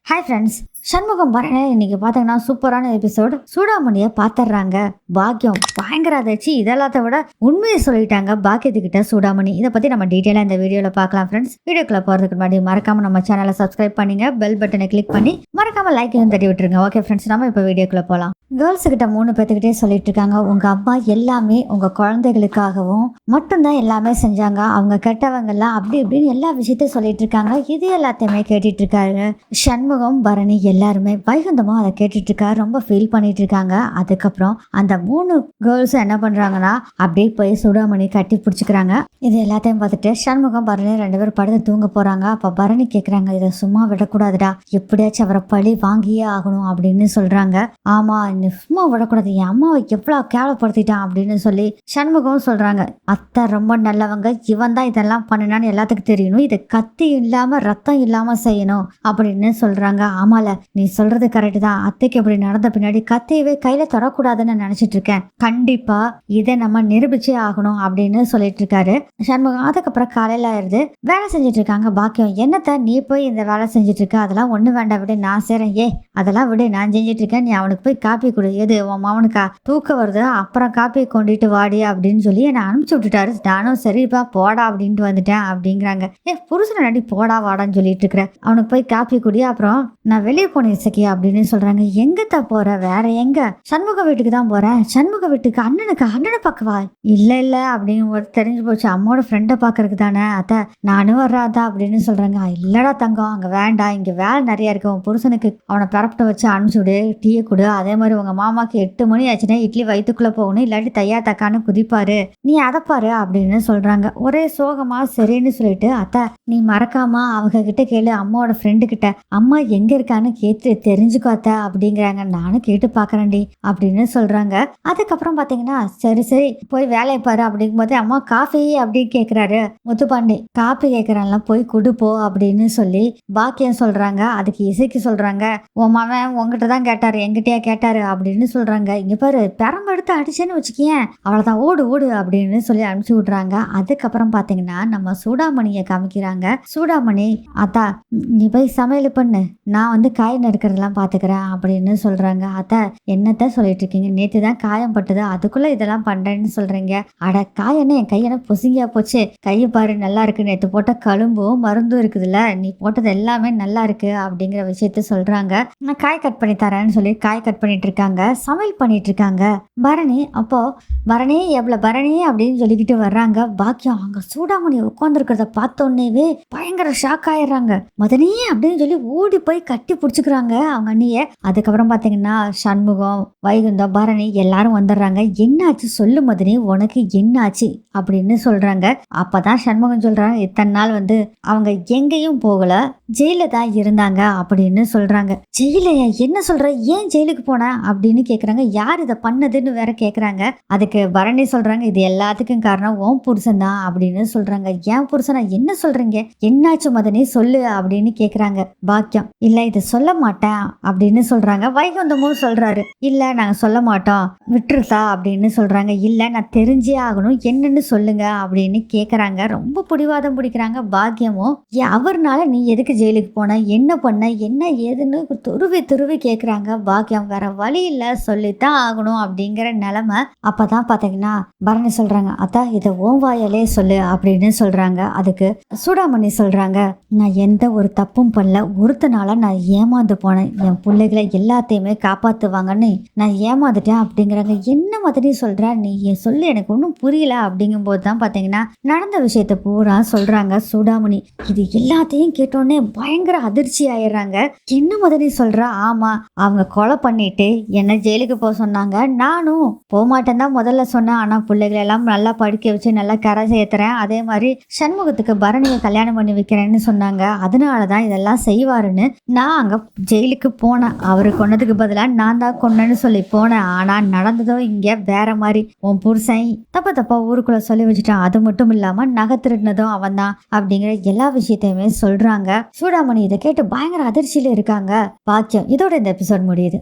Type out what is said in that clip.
Hi friends, Shanmugam Bharani இன்னைக்கு பார்த்தீங்கன்னா சூப்பரான எபிசோடு. சூடாமணியை பார்த்துடுறாங்க. பாக்கியம் பயங்கர அதிர்ச்சி. இதெல்லாத்த விட உண்மையை சொல்லிட்டாங்க பாக்கியத்துக்கிட்ட சூடாமணி. இதை பற்றி நம்ம டீட்டெயிலாக இந்த வீடியோவில் பார்க்கலாம் ஃப்ரெண்ட்ஸ். வீடியோக்குள்ள போகிறதுக்கு முன்னாடி மறக்காமல் நம்ம சேனலை சப்ஸ்கிரைப் பண்ணிங்க, பெல் பட்டனை கிளிக் பண்ணி மறக்காமல் லைக் தட்டி விட்டுருங்க. ஓகே ஃப்ரெண்ட்ஸ், நம்ம இப்போ வீடியோக்குள்ளே போகலாம். கேர்ள்ஸுக்கிட்ட 3 பேர்த்துக்கிட்டே சொல்லிட்டு இருக்காங்க, உங்கள் அம்மா எல்லாமே உங்கள் குழந்தைகளுக்காகவும் மட்டும்தான் எல்லாமே செஞ்சாங்க, அவங்க கெட்டவங்கெல்லாம் அப்படி இப்படின்னு எல்லா விஷயத்தையும் சொல்லிட்டு இருக்காங்க. இது எல்லாத்தையுமே கேட்டுட்டு இருக்காரு சண்முகம், பரணி எல்லாருமே. வைகுந்தமும் அதை கேட்டுட்டு இருக்காரு, ரொம்ப ஃபீல் பண்ணிட்டு இருக்காங்க. அதுக்கப்புறம் அந்த 3 கேர்ள்ஸும் என்ன பண்றாங்கன்னா அப்படியே போய் சூடாமணி கட்டி பிடிச்சிக்கிறாங்க. இது எல்லாத்தையும் பார்த்துட்டு சண்முகம் பரணி 2 பேரும் படுத்து தூங்க போறாங்க. அப்ப பரணி கேட்குறாங்க, இதை சும்மா விடக்கூடாதுடா, எப்படியாச்சும் அவரை பழி வாங்கியே ஆகணும் அப்படின்னு சொல்றாங்க. ஆமா, நீ சும்மா விடக்கூடாது, என் அம்மாவை எவ்வளோ கேவலப்படுத்திட்டான் அப்படின்னு சொல்லி சண்முகம் சொல்றாங்க. அத்தை ரொம்ப நல்லவங்க, இவன் தான் இதெல்லாம் பண்ணினான்னு எல்லாத்துக்கும் தெரியணும், இதை கத்தி இல்லாம ரத்தம் இல்லாம செய்யணும் அப்படின்னு சொல்றாங்க. ஆமால, நீ சொல்றது கரெக்ட் தான், அத்தைக்கு இப்படி நடந்த பின்னாடி கத்தியவே கையில தொடக்கூடாதுன்னு நினைச்சிட்டு இருக்கேன், கண்டிப்பா இதை நம்ம நிரூபிச்சே ஆகணும் அப்படின்னு சொல்லிட்டு இருக்காரு சண்முகம். அதுக்கப்புறம் காலையில ஆயிருது, வேலை செஞ்சுட்டு இருக்காங்க. பாக்கியம், என்னத்த நீ போய் இந்த வேலை செஞ்சுட்டு இருக்க, அதெல்லாம் ஒண்ணு வேண்டாம் விடு, நான் செய்றேன். அதெல்லாம் விடு, நான் செஞ்சுட்டு இருக்கேன், நீ அவனுக்கு போய் காப்பி கொடு. எது உன் மாவனுக்கா தூக்கம் வருது, அப்புறம் காப்பியை கொண்டுட்டு வாடி அப்படின்னு சொல்லி என்னை அனுப்பிச்சு விட்டுட்டாரு. நானும் சரிப்பா போடா அப்படின்ட்டு வந்துட்டேன் அப்படிங்கிறாங்க. புருஷனை நடி போடா வாடான்னு சொல்லிட்டு இருக்கிறேன், அவனுக்கு போய் காப்பி குடி, அப்புறம் நான் வெளியே போனேன் சக்கியா அப்படின்னு சொல்றாங்க. எங்கத்த போற, வேற எங்க? சண்முக வீட்டுக்கு தான் போறேன். சண்முக வீட்டுக்கு? அண்ணனை பார்க்கவா? இல்ல அப்படின்னு தெரிஞ்சு போச்சு, அம்மாவோட ஃப்ரெண்டை பாக்குறதுக்கு தானே அத்தை, நானும் வர்றாதா அப்படின்னு சொல்றாங்க. இல்லடா தங்கம், அங்க வேண்டாம், இங்க வேலை நிறைய இருக்கு, உன் புருஷனுக்கு அவனை பரப்பிட்ட வச்சு அனுப்பிச்சு விடு, டீயை கொடு. அதே மாதிரி உங்க மாமாக்கு 8 மணி ஆச்சுன்னா இட்லி வயிற்றுக்குள்ள போகணும், இல்லாட்டி தையா தக்கான்னு குதிப்பாரு, நீ அதை பாரு அப்படின்னு சொல்றாங்க. ஒரே சோகமா சரின்னு சொல்லிட்டு, அத்தை நீ மறக்காம அவங்க கிட்ட கேளு, அம்மாவோட ஃப்ரெண்டு கிட்ட, அம்மா எங்க இருக்கான்னு கேட்டு தெரிஞ்சுக்கோ அத்தை அப்படிங்கிறாங்க. நானும் கேட்டு பாக்குறேன்டி அப்படின்னு சொல்றாங்க. அதுக்கப்புறம் பாத்தீங்கன்னா சரி போய் வேலையை பாரு அப்படிங்கும்போது, அம்மா காஃபி அப்படின்னு கேட்கிறாரு முத்துப்பாண்டி. காஃபி கேட்கறான்ல, போய் குடுப்போ அப்படின்னு சொல்லி பாக்கியம் சொல்றாங்க. அதுக்கு இசைக்கு சொல்றாங்க, உன் மாவன் உங்ககிட்ட தான் கேட்டாரு, எங்கிட்டயா கேட்டாரு அப்படின்னு சொல்றாங்க. இங்க பாரு, பெரம்பு எடுத்து அடிச்சேன்னு வச்சுக்கேன், அவ்வளவுதான், ஓடு அப்படின்னு சொல்லி அனுப்பிச்சு விடுறாங்க. அதுக்கப்புறம் பாத்தீங்கன்னா நம்ம சூடாமணியை காமிக்கிறாங்க. சூடாமணி, அத்தா நீ போய் சமையல் பண்ணு, நான் வந்து காய் நறுக்கிறதெல்லாம் பாத்துக்கிறேன் அப்படின்னு சொல்றாங்க. அத்தா என்னத்த சொல்லிட்டு இருக்கீங்க, நேத்து தான் காயம் பட்டது, அதுக்குள்ள இதெல்லாம் பண்றேன்னு சொல்றீங்க. அட காயன்னு என் கையென பொசுங்கியா போச்சு, கையை பாரு நல்லா இருக்கு, நேத்து போட்ட கழும்பும் மருந்தும் இருக்குதுல்ல, நீ போட்டது எல்லாமே நல்லா இருக்கு அப்படிங்கிற விஷயத்த சொல்றாங்க. நான் காய் கட் பண்ணி தரேன்னு சொல்லி காய் கட் பண்ணிட்டு இருக்காங்க, சமையல் பண்ணிட்டு இருக்காங்க பரணி. அப்போ பரணி எவ்வளவு பரணி அப்படின்னு சொல்லிக்கிட்டு வர்றாங்க. பாக்கியம் அங்க சூடாமணி உட்காந்துருக்கிறத பார்த்தோன்னேவே பயங்கர ஷாக் ஆயிடுறாங்க. மதனி அப்படின்னு சொல்லி ஓடி போய் கட்டி பிடிச்சிக்கிறாங்க அவங்க அண்ணிய. அதுக்கப்புறம் பாத்தீங்கன்னா சண்முகம், வைகுந்தம், பரணி எல்லாரும் வந்துடுறாங்க. என்னாச்சு சொல்லு மதனி, உனக்கு என்னாச்சு அப்படின்னு சொல்றாங்க. அப்பதான் சண்முகம் சொல்றாங்க, இத்தனை நாள் வந்து அவங்க எங்கேயும் போகல, ஜெயில தான் இருந்தாங்க அப்படின்னு சொல்றாங்க. ஜெயிலையா? என்ன சொல்ற, ஏன் ஜெயிலுக்கு போன அப்படின்னு கேக்குறாங்க. யார் இதை பண்ணதுன்னு வேற கேக்குறாங்க. அதுக்கு பரணி சொல்றாங்க, இது எல்லாத்துக்கும் காரணம் உன் புருஷன் தான் அப்படின்னு சொல்றாங்க. ஏன் புருஷனா? என்ன சொல்றீங்க, என்னாச்சு மதனி சொல்லு அப்படின்னு கேக்குறாங்க. பாக்கியம், இல்ல இதை சொல்ல மாட்டேன் அப்படின்னு சொல்றாங்க. வைகுந்தமும் சொல்றாரு, இல்ல நாங்க சொல்ல மாட்டோம், விட்டுருதா அப்படின்னு சொல்றாங்க. இல்ல நான் தெரிஞ்சே ஆகணும், என்னன்னு சொல்லுங்க அப்படின்னு கேக்குறாங்க. ரொம்ப பிடிவாதம் பிடிக்கிறாங்க. பாக்கியமும், அவர்னால நீ எதுக்கு ஜெயிலுக்கு போன, என்ன பண்ண, என்ன ஏதுன்னு துருவி கேக்குறாங்க. பாக்கியம் வேற வழி இல்ல, சொல்லித்தான் ஆகணும் அப்படிங்கிற நிலைமை. அப்பதான் பாத்தீங்கன்னா பரணி சொல்றாங்க, அத்தா இதை ஓன் வாயாலே சொல்லு அப்படின்னு சொல்றாங்க. அதுக்கு சூடாமணி சொல்றாங்க, நான் எந்த ஒரு தப்பும் பண்ணல, ஒருத்தனால நான் ஏமாந்து போனேன், என் பிள்ளைகளை எல்லாத்தையுமே காப்பாத்துவாங்கன்னு நான் ஏமாந்துட்டேன் அப்படிங்கிறாங்க. என்ன மாதிரி சொல்ற நீ, சொல்லு எனக்கு ஒன்றும் புரியல அப்படிங்கும் போது தான் பாத்தீங்கன்னா நடந்த விஷயத்த பூரா சொல்றாங்க சூடாமணி. இது எல்லாத்தையும் கேட்டோன்னே பயங்கர அதிர்ச்சி ஆயிடுறாங்க. என்ன மாதிரி சொல்ற? ஆமா, அவங்க கொலை பண்ணிட்டு என்ன ஜெயிலுக்கு போக சொன்னாங்க, நானும் போகமாட்டேன் தான் முதல்ல சொன்னேன், ஆனா பிள்ளைகளை எல்லாம் நல்லா படிக்க வச்சு நல்லா கரை சேர்த்துறேன், அதே மாதிரி சண்முகத்துக்கு பரணியை கல்யாணம் பண்ணி வைக்கிறேன்னு சொன்னாங்க, அதனாலதான் இதெல்லாம் செய்வாருன்னு நான் அங்க ஜெயிலுக்கு போனேன், அவரு கொன்னதுக்கு பதிலாக நான் தான் கொன்னேன்னு சொல்லி போனேன், ஆனா நடந்ததோ இங்க வேற மாதிரி, உன் புருஷன் தப்பா ஊருக்குள்ள சொல்லி வச்சுட்டான், அது மட்டும் இல்லாம நகை திருடினதும் அவன் தான் அப்படிங்கிற எல்லா விஷயத்தையுமே சொல்றாங்க. சூடாமணி இதை கேட்டு பயங்கர அதிர்ச்சியில இருக்காங்க. பாக்கியம். இதோட இந்த எபிசோட் முடியுது.